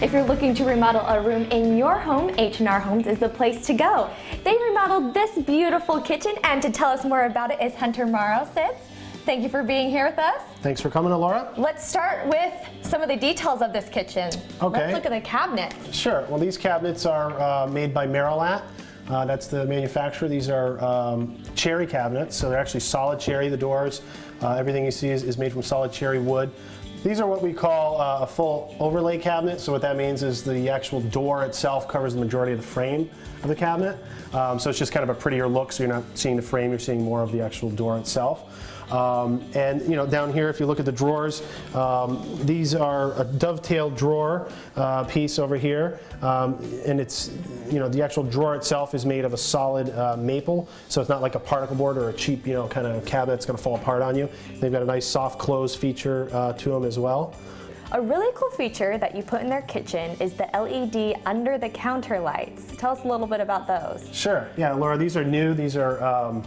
If you're looking to remodel a room in your home, H&R Homes is the place to go. They remodeled this beautiful kitchen, and to tell us more about it is Hunter Morrow-Sitz. Thank you for being here with us. Thanks for coming, Laura. Let's start with some of the details of this kitchen. Okay. Let's look at the cabinets. Sure. Well, these cabinets are made by Marilat. That's the manufacturer. These are cherry cabinets, so they're actually solid cherry. The doors, everything you see is made from solid cherry wood. These are what we call a full overlay cabinet. So what that means is the actual door itself covers the majority of the frame of the cabinet. So it's just kind of a prettier look, so you're not seeing the frame, you're seeing more of the actual door itself. And you know, down here, if you look at the drawers, these are a dovetailed drawer piece over here, and it's, you know, the actual drawer itself is made of a solid maple, so it's not like a particle board or a cheap, you know, kind of cabinet that's going to fall apart on you. They've got a nice soft close feature to them as well. A really cool feature that you put in their kitchen is the LED under the counter lights. Tell us a little bit about those. Sure. Yeah, Laura, these are new. These are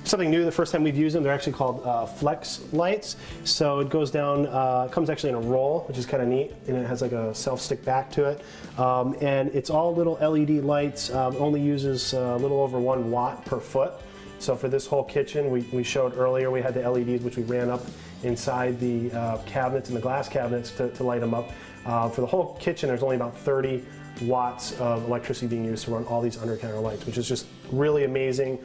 something new the first time we've used them. They're actually called flex lights. So it goes down, it comes actually in a roll, which is kind of neat, and it has like a self-stick back to it. And it's all little LED lights, only uses a little over 1 watt per foot. So for this whole kitchen, we showed earlier, we had the LEDs which we ran up inside the cabinets and the glass cabinets to light them up. For the whole kitchen, there's only about 30 watts of electricity being used to run all these under counter lights, which is just really amazing.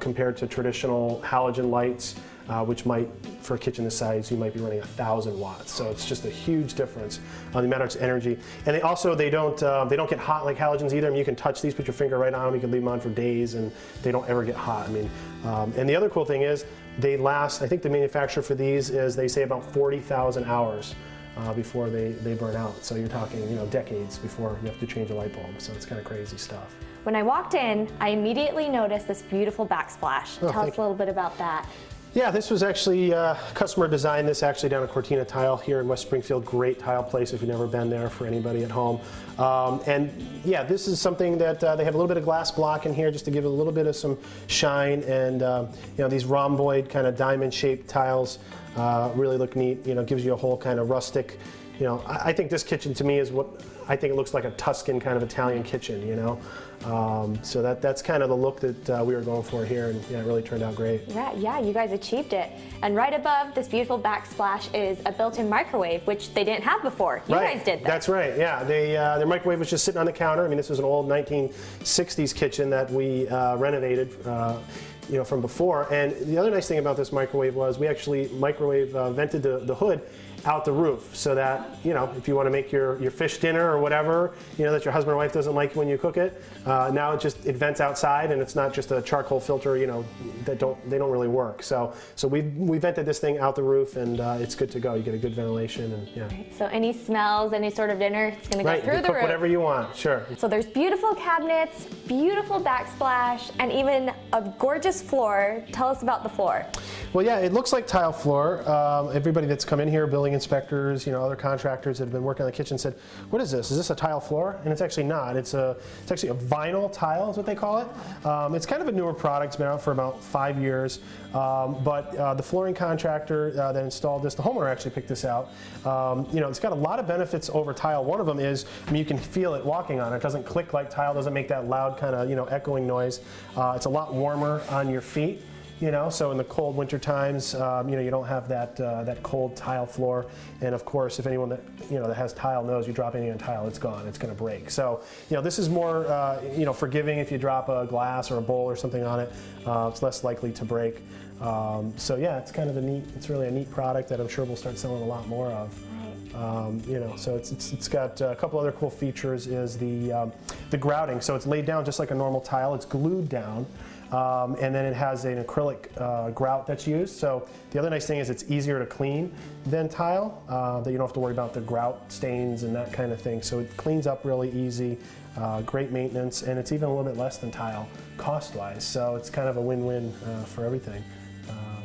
Compared to traditional halogen lights, which might, for a kitchen this size, you might be running 1,000 watts. So it's just a huge difference on the amount of energy. And they don't get hot like halogens either. I mean, you can touch these, put your finger right on them, you can leave them on for days, and they don't ever get hot. I mean, and the other cool thing is they last. I think the manufacturer for these is they say about 40,000 hours. Before they burn out. So you're talking, you know, decades before you have to change a light bulb. So it's kind of crazy stuff. When I walked in, I immediately noticed this beautiful backsplash. Oh, Tell us a little bit about that. Yeah, this was actually, customer designed this actually down at Cortina Tile here in West Springfield. Great tile place if you've never been there for anybody at home. And yeah, this is something that they have a little bit of glass block in here just to give it a little bit of some shine. And you know, these rhomboid kind of diamond shaped tiles really look neat. You know, gives you a whole kind of rustic, you know, I think this kitchen to me is what I think it looks like, a Tuscan kind of Italian kitchen, you know. So that's kind of the look that we were going for here, and yeah, it really turned out great. Yeah, you guys achieved it. And right above this beautiful backsplash is a built-in microwave, which they didn't have before. You guys did that. That's right, yeah. Their microwave was just sitting on the counter. I mean, this was an old 1960s kitchen that we renovated you know, from before. And the other nice thing about this microwave was we actually vented the hood out the roof, so that, you know, if you want to make your fish dinner or whatever, you know, that your husband or wife doesn't like when you cook it, now it vents outside, and it's not just a charcoal filter, you know, they don't really work. So we vented this thing out the roof, and it's good to go. You get a good ventilation, and yeah. Right. So any smells, any sort of dinner, it's going to go through the roof. Cook whatever you want, sure. So there's beautiful cabinets, beautiful backsplash, and even a gorgeous floor. Tell us about the floor. Well, yeah, it looks like tile floor. Everybody that's come in here, building inspectors, you know, other contractors that have been working on the kitchen said, "What is this? Is this a tile floor?" And it's actually not. It's actually a vinyl tile is what they call it. It's kind of a newer product. It's been out for about 5 years. But the flooring contractor that installed this, the homeowner actually picked this out. You know, it's got a lot of benefits over tile. One of them is, I mean, you can feel it walking on it. It doesn't click like tile. Doesn't make that loud kind of, you know, echoing noise. It's a lot warmer on your feet. You know, so in the cold winter times, you know, you don't have that cold tile floor. And of course, if anyone that has tile knows, you drop anything on tile, it's gone. It's going to break. So, you know, this is more, you know, forgiving if you drop a glass or a bowl or something on it. It's less likely to break. So yeah, it's kind of it's really a neat product that I'm sure we'll start selling a lot more of. You know, so it's got a couple other cool features. Is the grouting. So it's laid down just like a normal tile. It's glued down. And then it has an acrylic grout that's used. So the other nice thing is it's easier to clean than tile, that you don't have to worry about the grout stains and that kind of thing. So it cleans up really easy, great maintenance, and it's even a little bit less than tile cost-wise. So it's kind of a win-win for everything,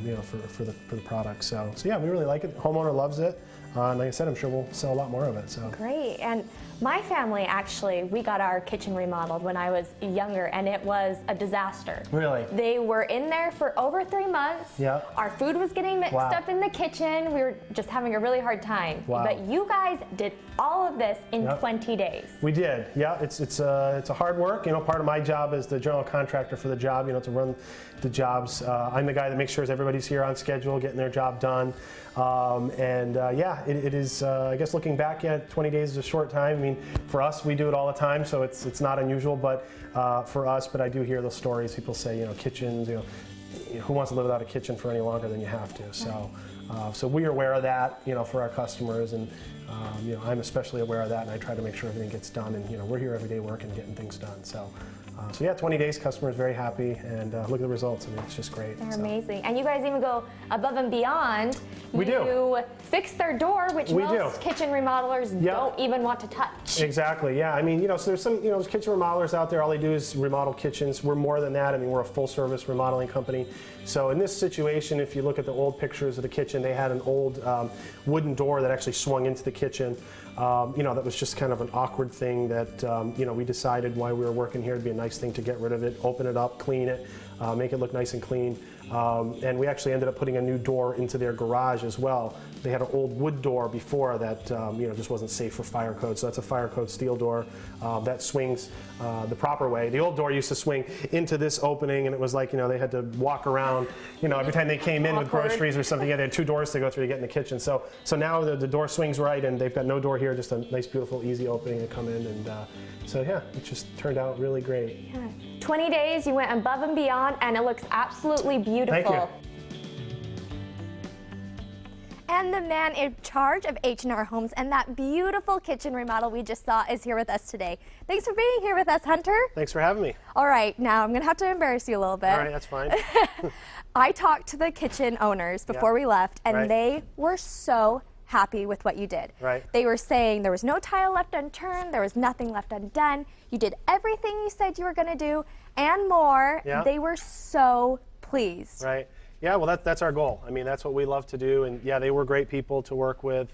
you know, for the product. So yeah, we really like it. Homeowner loves it. And like I said, I'm sure we'll sell a lot more of it. So. Great. And my family, actually, we got our kitchen remodeled when I was younger, and it was a disaster. Really? They were in there for over 3 months. Yeah. Our food was getting mixed up in the kitchen. We were just having a really hard time. Wow. But you guys did all of this in 20 days. We did. Yeah, it's a hard work. You know, part of my job as the general contractor for the job, you know, to run the jobs. I'm the guy that makes sure everybody's here on schedule, getting their job done. Yeah, it is, I guess looking back at 20 days is a short time. I mean, for us, we do it all the time, so it's not unusual, but for us, but I do hear those stories. People say, you know, kitchens, you know, who wants to live without a kitchen for any longer than you have to? So, so we are aware of that, you know, for our customers, and you know, I'm especially aware of that, and I try to make sure everything gets done, and you know, we're here every day working, getting things done. So yeah, 20 days, customers very happy, and look at the results. I mean, it's just great. They're amazing. And you guys even go above and beyond. We do. You fix their door, which most kitchen remodelers don't even want to touch. Exactly, yeah. I mean, you know, so there's some, you know, there's kitchen remodelers out there, all they do is remodel kitchens. We're more than that. I mean, we're a full service remodeling company. So in this situation, if you look at the old pictures of the kitchen, they had an old wooden door that actually swung into the kitchen. You know, that was just kind of an awkward thing that, you know, we decided while we were working here it'd be a nice thing to get rid of it, open it up, clean it, make it look nice and clean. And we actually ended up putting a new door into their garage as well. They had an old wood door before that, you know, just wasn't safe for fire code. So that's a fire code steel door that swings the proper way. The old door used to swing into this opening, and it was like, you know, they had to walk around, you know, every time they came in with groceries or something. Yeah, they had 2 doors to go through to get in the kitchen. So now the door swings right, and they've got no door here, just a nice, beautiful, easy opening to come in. And so yeah, it just turned out really great. Yeah. 20 days, you went above and beyond, and it looks absolutely beautiful. Thank you. And the man in charge of H&R Homes and that beautiful kitchen remodel we just saw is here with us today. Thanks for being here with us, Hunter. Thanks for having me. All right, now I'm going to have to embarrass you a little bit. All right, that's fine. I talked to the kitchen owners before we left, and they were so happy with what you did. Right. They were saying there was no tile left unturned, there was nothing left undone. You did everything you said you were going to do and more. Yeah. They were so pleased. Right. Yeah, well, that's our goal. I mean, that's what we love to do. And yeah, they were great people to work with.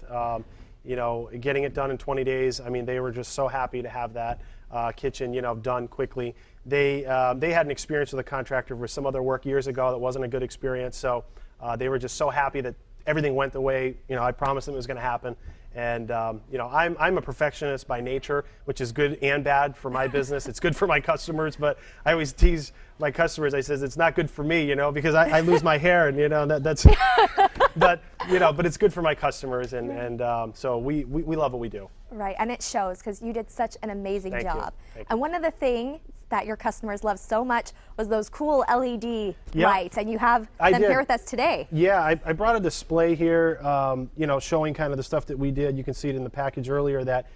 You know, getting it done in 20 days, I mean, they were just so happy to have that kitchen, you know, done quickly. They had an experience with a contractor for some other work years ago that wasn't a good experience. So they were just so happy that everything went the way, you know, I promised them it was going to happen. And you know, I'm a perfectionist by nature, which is good and bad for my business. It's good for my customers, but I always tease my customers. I says it's not good for me, you know, because I lose my hair, and you know that's. But you know, but it's good for my customers, and so we love what we do. Right, and it shows because you did such an amazing Thank job. you. And one of the things that your customers loved so much was those cool LED lights, and you have them here with us today. Yeah, I brought a display here, you know, showing kind of the stuff that we did. You can see it in the package earlier that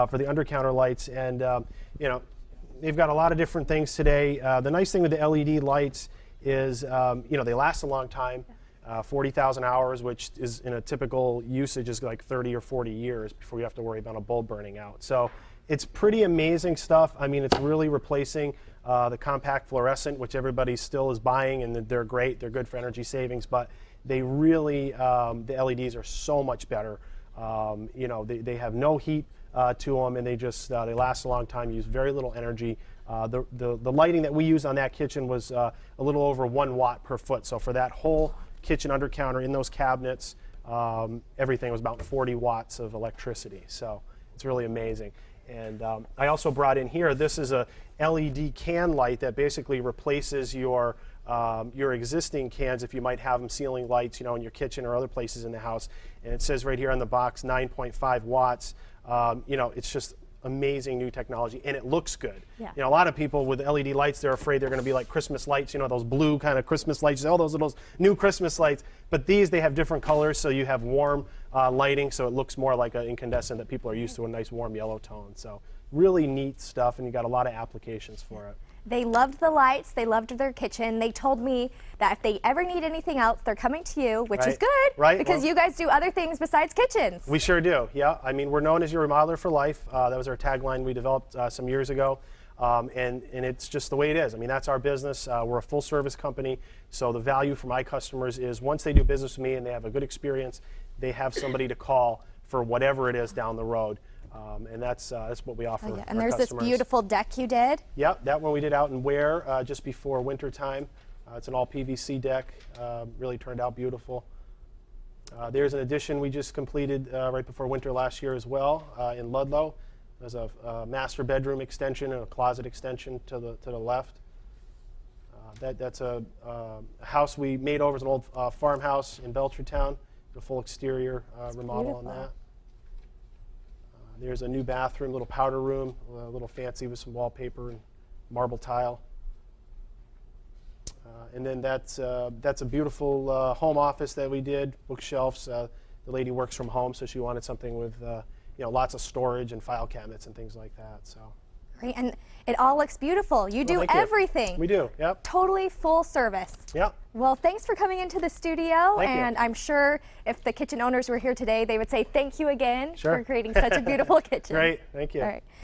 for the under-counter lights, and you know, they've got a lot of different things today. The nice thing with the LED lights is, you know, they last a long time. 40,000 hours, which is in a typical usage is like 30 or 40 years before you have to worry about a bulb burning out. So it's pretty amazing stuff. I mean, it's really replacing the compact fluorescent, which everybody still is buying, and they're great. They're good for energy savings, but they really, the LEDs are so much better. You know, they have no heat to them, and they just they last a long time, use very little energy. The lighting that we used on that kitchen was a little over 1 watt per foot. So for that whole kitchen under counter in those cabinets, everything was about 40 watts of electricity. So it's really amazing. And I also brought in here, this is a LED can light that basically replaces your existing cans if you might have them ceiling lights, you know, in your kitchen or other places in the house. And it says right here on the box 9.5 watts. You know, it's just amazing new technology, and it looks good. Yeah. You know, a lot of people with LED lights, they're afraid they're going to be like Christmas lights, you know, those blue kind of Christmas lights, all those little new Christmas lights. But these, they have different colors, so you have warm lighting, so it looks more like an incandescent that people are used to, a nice warm yellow tone. So really neat stuff, and you got a lot of applications for it. They loved the lights, they loved their kitchen. They told me that if they ever need anything else, they're coming to you, which is good, because you guys do other things besides kitchens. We sure do, yeah. I mean, we're known as your remodeler for life. That was our tagline we developed some years ago, and it's just the way it is. I mean, that's our business. We're a full service company, so the value for my customers is once they do business with me and they have a good experience, they have somebody to call for whatever it is down the road. And that's what we offer. Oh, yeah. And our there's customers. this beautiful deck you did. Yep, that one we did out in Ware just before winter time. It's an all PVC deck. Really turned out beautiful. There's an addition we just completed right before winter last year as well in Ludlow. There's a master bedroom extension and a closet extension to the left. That's a house we made over as an old farmhouse in Belchertown. A full exterior remodel on that. There's a new bathroom, little powder room, a little fancy with some wallpaper and marble tile. And then that's a beautiful home office that we did, bookshelves. The lady works from home, so she wanted something with lots of storage and file cabinets and things like that. So. Great, and it all looks beautiful. You do everything. We do, yep. Totally full service. Yep. Well, thanks for coming into the studio. Thank and you. I'm sure if the kitchen owners were here today, they would say thank you again Sure. for creating such a beautiful kitchen. Great, thank you. All right.